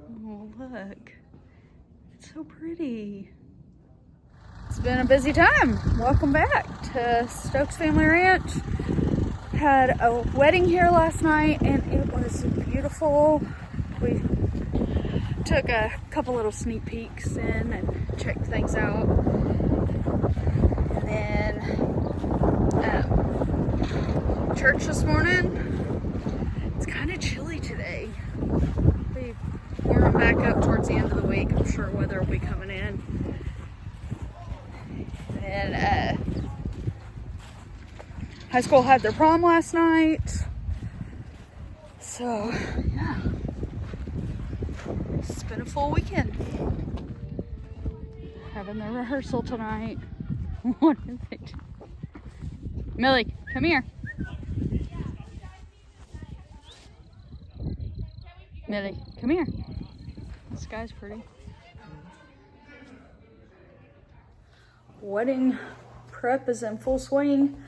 Oh, look. It's so pretty. It's been a busy time. Welcome back to Stokes Family Ranch. Had a wedding here last night and it was beautiful. We took a couple little sneak peeks in and checked things out. And then church this morning. It's kind of chilly today. We're warming back up towards the end of the week. I'm sure weather will be coming in. And high school had their prom last night. So, yeah. It's been a full weekend. Having their rehearsal tonight. What is it? Millie, come here. Millie, come here. The sky's pretty. Wedding prep is in full swing.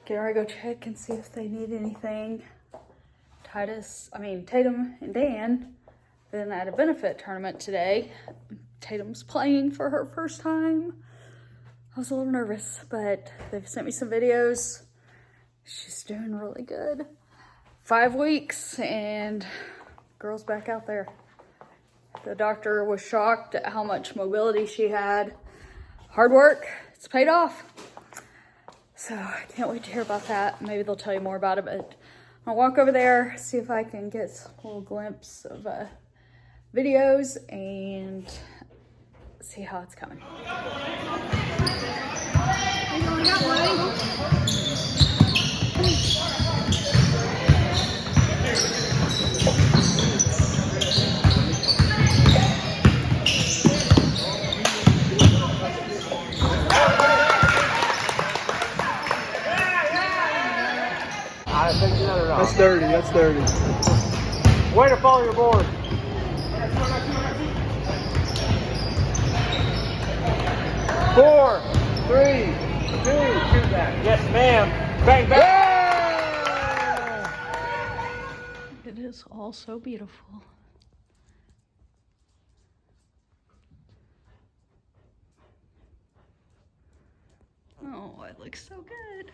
Getting ready to go check and see if they need anything. Tatum and Dan been at a benefit tournament today. Tatum's playing for her first time. I was a little nervous, but they've sent me some videos. She's doing really good. 5 weeks and girl's back out there. The doctor was shocked at how much mobility she had. Hard work, it's paid off. So I can't wait to hear about that. Maybe they'll tell you more about it, but I'll walk over there, see if I can get a little glimpse of videos and see how it's coming. That's dirty, that's dirty. Way to follow your board. 4, 3, 2, shoot that. Yes, ma'am. Bang, bang. Yeah! It is all so beautiful. Oh, it looks so good.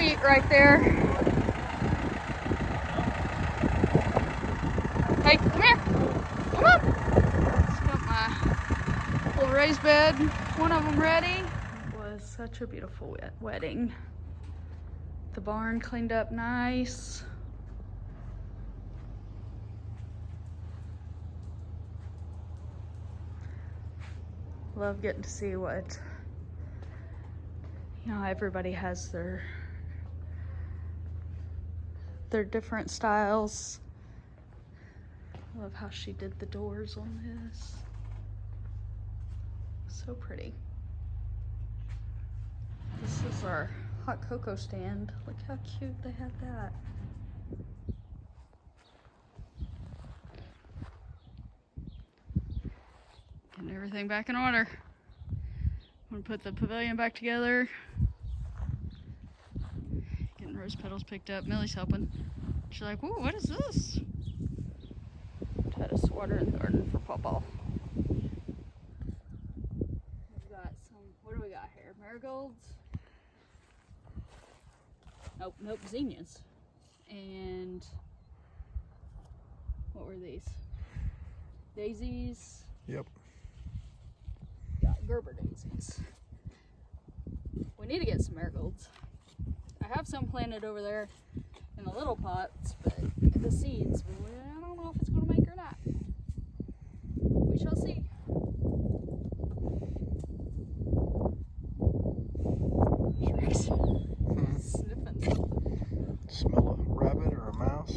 sweet right there. Hey, come here. Come on. Just got my little raised bed, one of them ready. It was such a beautiful wedding. The barn cleaned up nice. Love getting to see what, you know, everybody has their different styles. I love how she did the doors on this. So pretty. This is our hot cocoa stand. Look how cute they have that. Getting everything back in order. I'm gonna put the pavilion back together. Getting rose petals picked up. Millie's helping. She's like, "Whoa, what is this?" Titus water in the garden for Pawpaw. We've got some, what do we got here? Marigolds? Nope, zinnias. And what were these? Daisies. Yep. Got Gerber daisies. We need to get some marigolds. I have some planted over there in the little pots, but the seeds, I don't know if it's going to make or not. We shall see. Shrek's sniffing something. Smell a rabbit or a mouse?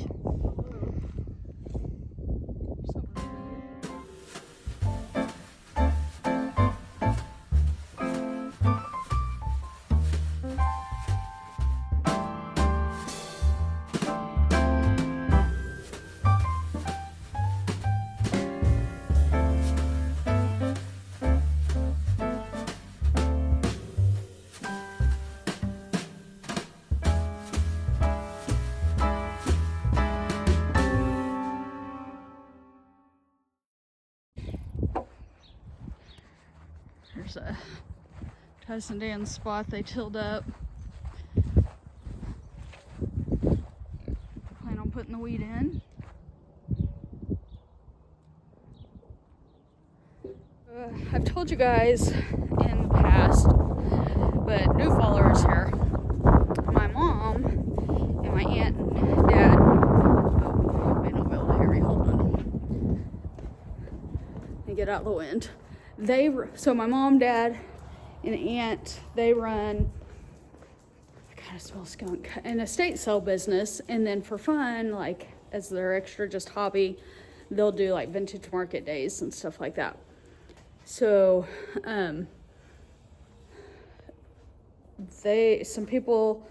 There's a Titus and Dan's spot they tilled up. Plan on putting the weed in. I've told you guys in the past, but new followers here. My mom and my aunt and dad. Oh, may not be able to hear me. Hold on. Let me get out of the wind. So my mom, dad, and aunt, they run, I kind of smell skunk, an estate sale business. And then for fun, like as their extra just hobby, they'll do like vintage market days and stuff like that. So some people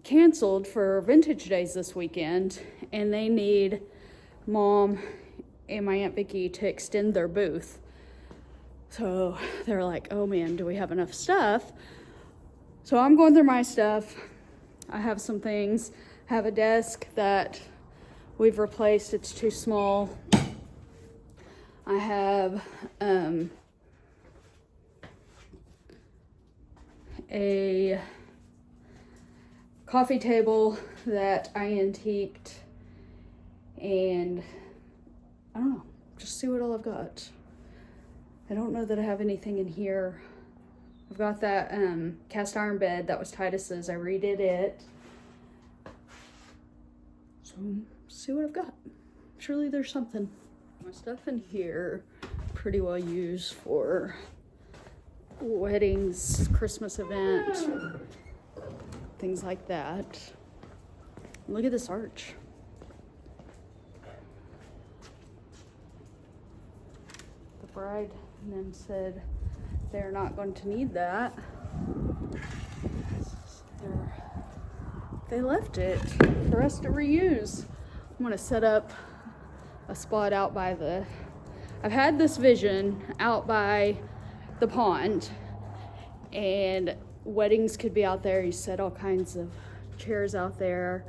canceled for vintage days this weekend, and they need Mom and my Aunt Vicky to extend their booth. So they're like, oh man, do we have enough stuff? So I'm going through my stuff. I have some things. I have a desk that we've replaced. It's too small. I have a coffee table that I antiqued, and I don't know, just see what all I've got. I don't know that I have anything in here. I've got that cast iron bed that was Titus's. I redid it. So see what I've got. Surely there's something. My stuff in here pretty well used for weddings, Christmas event, things like that. Look at this arch. The bride and them said they're not going to need that. They left it for us to reuse. I'm gonna set up a spot out by I've had this vision out by the pond, and weddings could be out there. You set all kinds of chairs out there.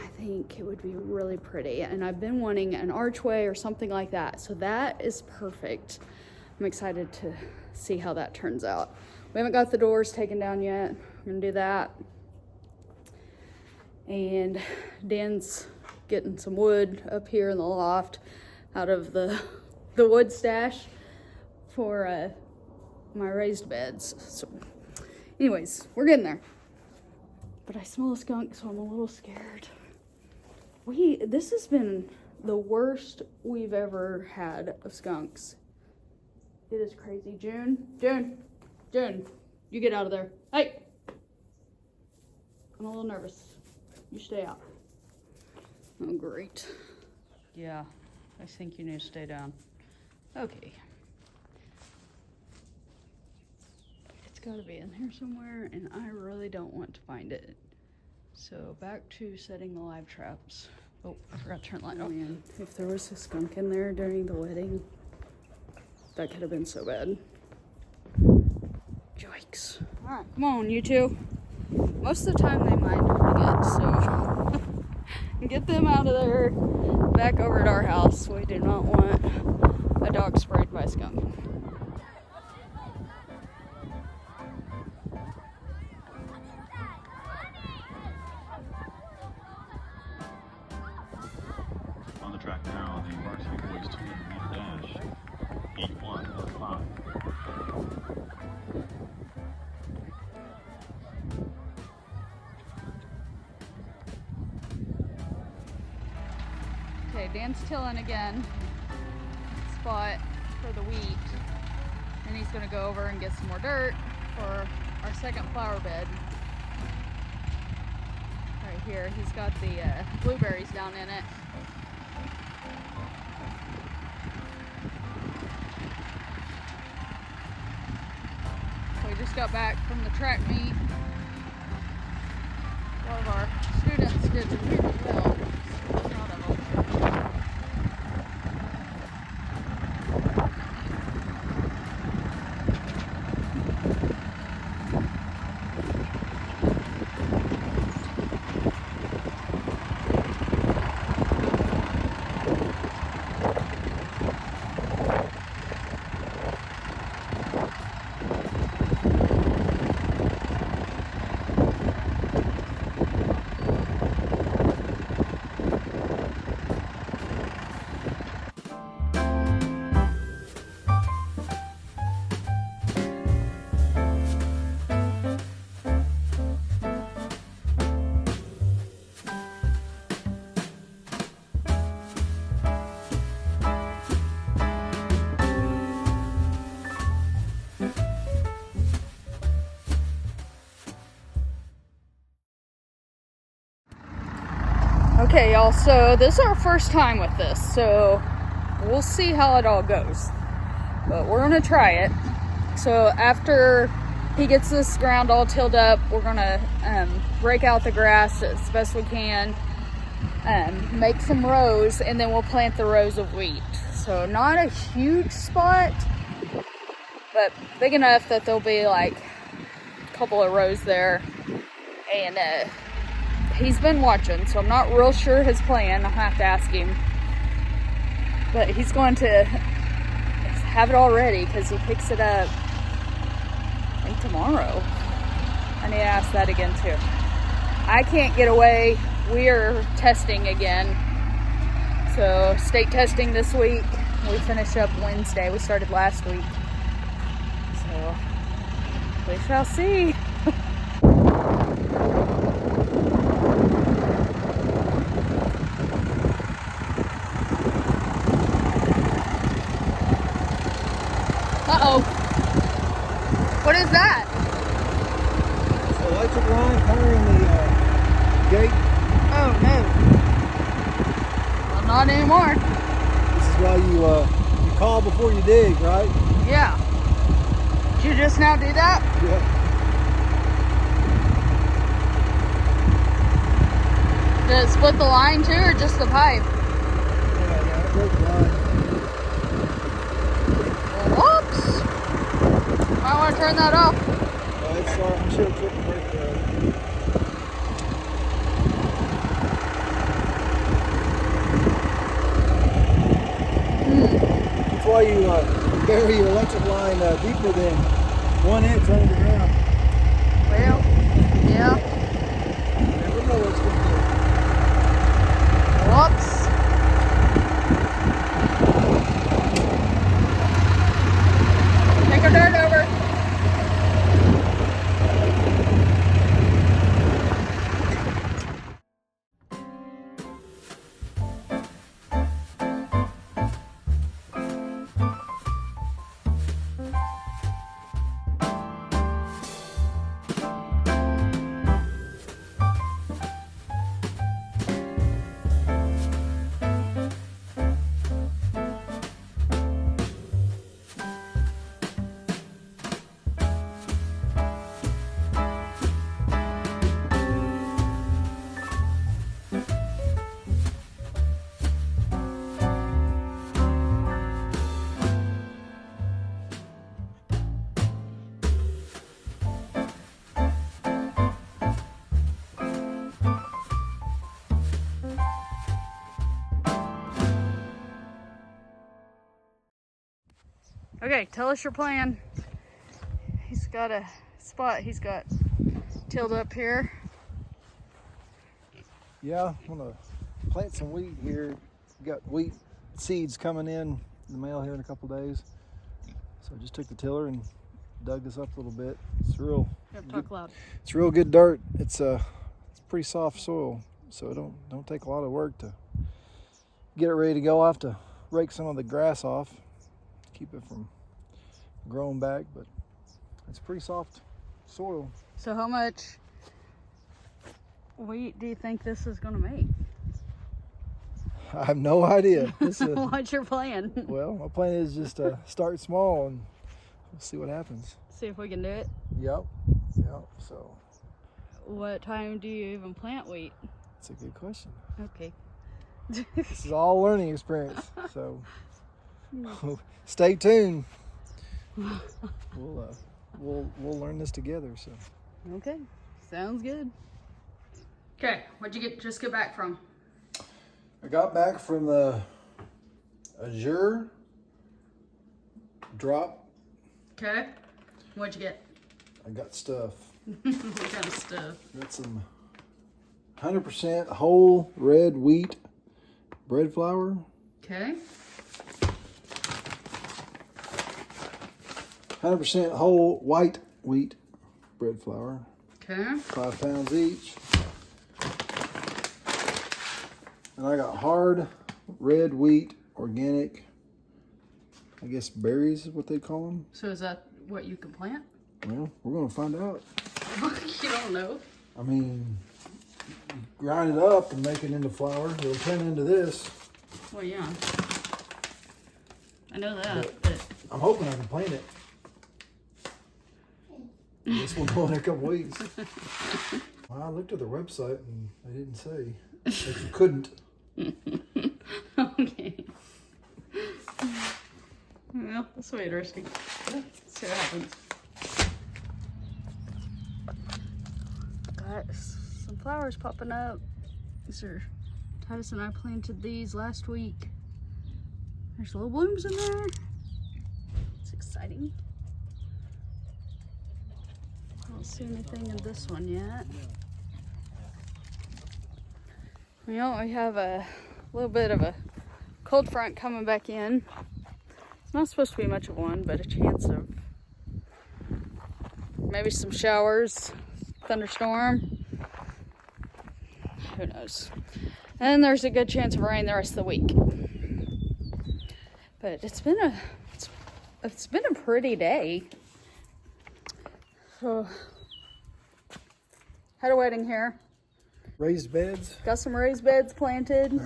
I think it would be really pretty, and I've been wanting an archway or something like that, so that is perfect. I'm excited to see how that turns out. We haven't got the doors taken down yet. We're gonna do that. And Dan's getting some wood up here in the loft out of the wood stash for my raised beds. So anyways, we're getting there. But I smell a skunk, so I'm a little scared. This has been the worst we've ever had of skunks. It is crazy. June, you get out of there. Hey! I'm a little nervous. You stay out. Oh, great. Yeah, I think you need to stay down. Okay. It's gotta be in here somewhere, and I really don't want to find it. So back to setting the live traps. Oh, I forgot to turn the light on. Man, if there was a skunk in there during the wedding, that could have been so bad. Yikes. All right, come on, you two. Most of the time they mind pretty good, so get them out of there. Back over at our house. We do not want a dog sprayed by a skunk. On the track now, the varsity boys 200-meter dash, 8-1-5. Okay, Dan's tilling again. Spot for the wheat. And he's gonna go over and get some more dirt for our second flower bed. Right here, he's got the blueberries down in it. We just got back from the track meet. A lot of our students did really well. So proud of them. Okay, y'all, so this is our first time with this, so we'll see how it all goes. But we're gonna try it. So after he gets this ground all tilled up, we're gonna break out the grass as best we can, make some rows, and then we'll plant the rows of wheat. So not a huge spot, but big enough that there'll be like a couple of rows there. And he's been watching, so I'm not real sure his plan. I'll have to ask him. But he's going to have it all ready because he picks it up, I think, tomorrow. I need to ask that again too. I can't get away. We're testing again. So state testing this week. We finish up Wednesday. We started last week. So we shall see. Uh-oh. What is that? It's the electric line powering the gate. Oh, no. Well, not anymore. This is why you call before you dig, right? Yeah. Did you just now do that? Yeah. Did it split the line too, or just the pipe? Yeah, it broke the line. Whoops. Might want to turn that off. I'm sure it took a break there. That's why you bury your electric line deeper than 1 inch underground. Well, Yeah. Never know what's going to Whoops. Take our dirt over. Okay, tell us your plan. He's got a spot he's got tilled up here. Yeah, I'm going to plant some wheat here. Got wheat seeds coming in the mail here in a couple days. So I just took the tiller and dug this up a little bit. It's real. You have to talk loud. It's real good dirt. It's pretty soft soil, so it don't take a lot of work to get it ready to go. I have to rake some of the grass off, keep it from growing back, but it's pretty soft soil. So how much wheat do you think this is going to make? I have no idea. What's your plan? Well, my plan is just to start small and we'll see what happens. See if we can do it. Yep. So What time do you even plant wheat? that's a good question. Okay. This is all learning experience, so stay tuned. We'll learn this together. So Okay, sounds good. Okay, what'd you just get back from? I got back from the Azure drop. Okay, what'd you get? I got stuff. What kind of stuff? Got some 100% whole red wheat bread flour. Okay. 100% whole white wheat bread flour. Okay. 5 pounds each. And I got hard red wheat organic, I guess berries is what they call them. So is that what you can plant? Well, we're going to find out. You don't know. I mean, you grind it up and make it into flour. It'll turn into this. Well, yeah. I know that, but I'm hoping I can plant it. This will go in a couple weeks. Well, I looked at their website and they didn't say that you couldn't. okay. Well, that's way interesting. Let's see what happens. Got some flowers popping up. These are Titus and I planted these last week. There's little blooms in there. It's exciting. I don't see anything in this one yet. Well, we have a little bit of a cold front coming back in. It's not supposed to be much of one, but a chance of maybe some showers, thunderstorm. Who knows? And there's a good chance of rain the rest of the week. But it's been a pretty day. So had a wedding here. Raised beds. Got some raised beds planted.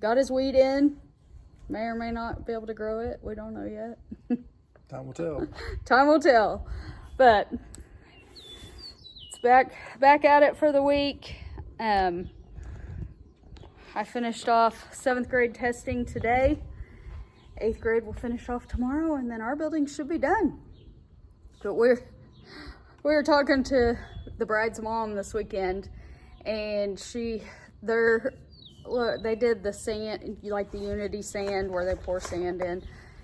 Got his wheat in. May or may not be able to grow it. We don't know yet. Time will tell. Time will tell. But it's back at it for the week. I finished off 7th grade testing today. 8th grade will finish off tomorrow, and then our building should be done. But we were talking to the bride's mom this weekend, and they did the sand, like the Unity sand where they pour sand in,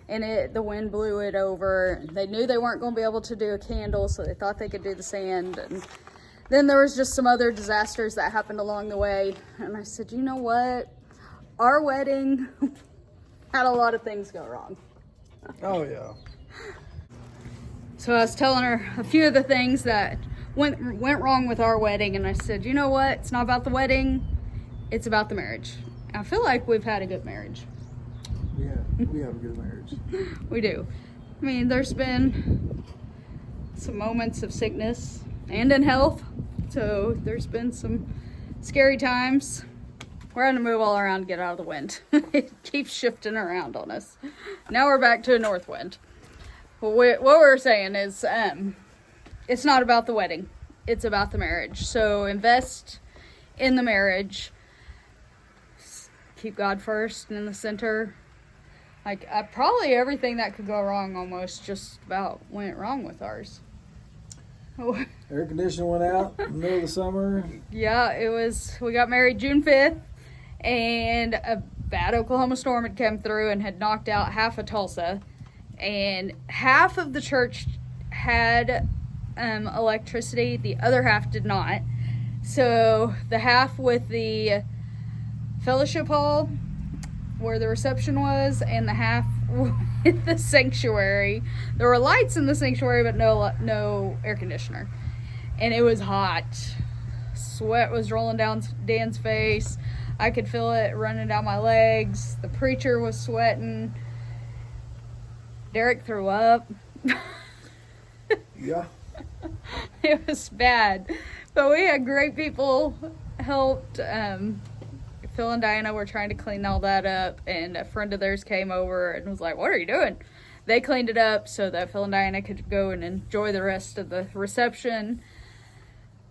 and the wind blew it over. They knew they weren't going to be able to do a candle, so they thought they could do the sand. And then there was just some other disasters that happened along the way. And I said, you know what? Our wedding had a lot of things go wrong. Oh, yeah. So I was telling her a few of the things that went wrong with our wedding, and I said, you know what? It's not about the wedding. It's about the marriage. I feel like we've had a good marriage. Yeah, we have a good marriage. We do. I mean, there's been some moments of sickness and in health. So there's been some scary times. We're having to move all around to get out of the wind. It keeps shifting around on us. Now we're back to a north wind. Well, what we're saying is it's not about the wedding. It's about the marriage. So invest in the marriage. Keep God first and in the center. Like, probably everything that could go wrong almost just about went wrong with ours. Air conditioning went out in the middle of the summer. Yeah, we got married June 5th, and a bad Oklahoma storm had come through and had knocked out half of Tulsa, and half of the church had electricity, the other half did not. So the half with the fellowship hall where the reception was, and the half with the sanctuary, there were lights in the sanctuary but no air conditioner, and it was hot. Sweat was rolling down Dan's face. I could feel it running down my legs. The preacher was sweating. Derek threw up. Yeah. It was bad, but we had great people helped. Phil and Diana were trying to clean all that up, and a friend of theirs came over and was like, what are you doing? They cleaned it up so that Phil and Diana could go and enjoy the rest of the reception.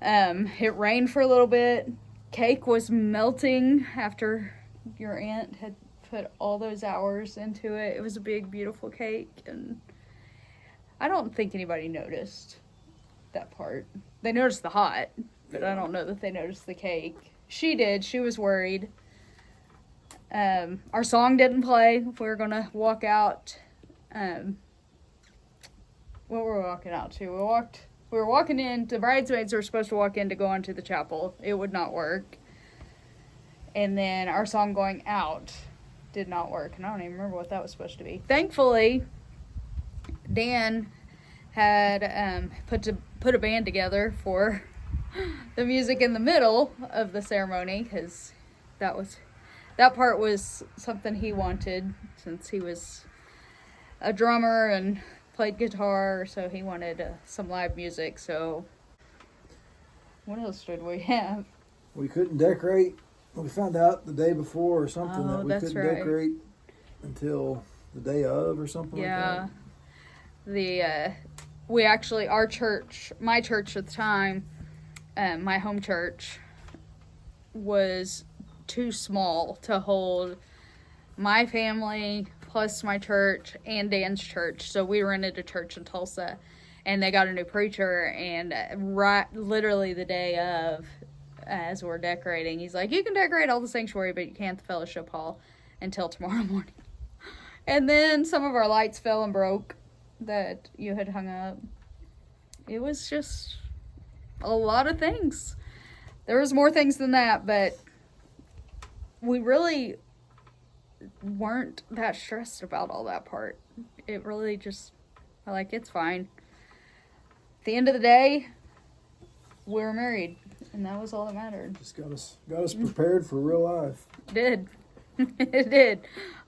It rained for a little bit. Cake was melting after your aunt had put all those hours into it. It was a big, beautiful cake, and I don't think anybody noticed that part. They noticed the hot, but I don't know that they noticed the cake. She did. She was worried. Our song didn't play. We were going to walk out. What were we walking out to? We were walking in. The bridesmaids were supposed to walk in to go onto the chapel. It would not work. And then our song going out did not work. And I don't even remember what that was supposed to be. Thankfully, Dan had put a band together for the music in the middle of the ceremony, because that part was something he wanted, since he was a drummer and played guitar, so he wanted some live music. So what else did we have? We couldn't decorate. We found out the day before or something that we couldn't decorate until the day of or something like that. Our church, my church at the time, my home church, was too small to hold my family plus my church and Dan's church. So we rented a church in Tulsa, and they got a new preacher, and literally the day of, as we're decorating, he's like, you can decorate all the sanctuary, but you can't the fellowship hall until tomorrow morning. And then some of our lights fell and broke that you had hung up. It was just a lot of things. There was more things than that, but we really weren't that stressed about all that part. It really just, it's fine. At the end of the day, we were married, and that was all that mattered. Just got us prepared for real life. It did. It did.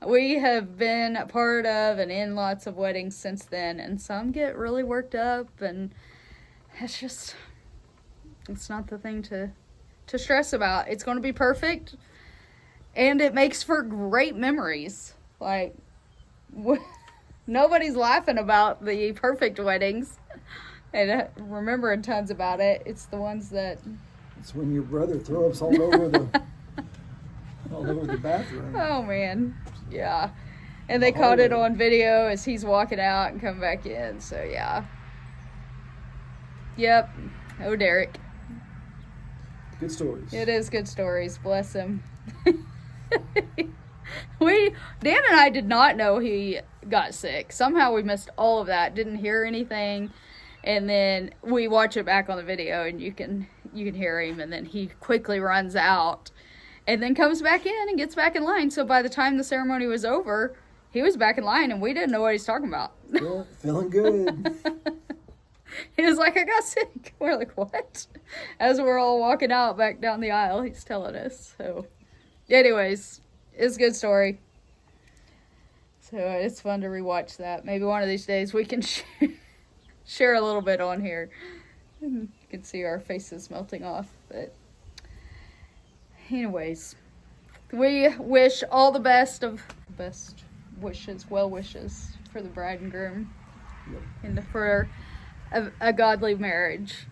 We have been a part of and in lots of weddings since then, and some get really worked up, and it's not the thing to stress about. It's going to be perfect, and it makes for great memories. Nobody's laughing about the perfect weddings and remembering tons about it. It's the ones that... It's when your brother throws all over the bathroom. Oh, man. Yeah. And they caught it on video as he's walking out and come back in. So, yeah. Yep. Oh, Derek. Good stories. It is good stories. Bless him. Dan and I did not know he got sick. Somehow we missed all of that, didn't hear anything. And then we watch it back on the video and you can hear him, and then he quickly runs out and then comes back in and gets back in line. So by the time the ceremony was over, he was back in line and we didn't know what he's talking about. Feeling good. He was like, I got sick. We're like, what? As we're all walking out back down the aisle, he's telling us. So anyways, it's a good story. So it's fun to rewatch that. Maybe one of these days we can share a little bit on here. You can see our faces melting off. But anyways, we wish all the best wishes, well wishes for the bride and groom. Yep. And for a godly marriage.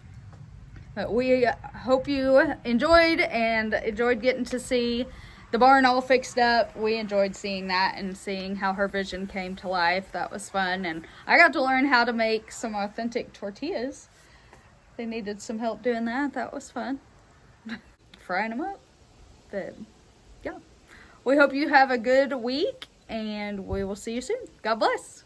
But we hope you enjoyed getting to see the barn all fixed up. We enjoyed seeing that and seeing how her vision came to life. That was fun. And I got to learn how to make some authentic tortillas. They needed some help doing that. That was fun. Frying them up. But yeah, we hope you have a good week and we will see you soon. God bless.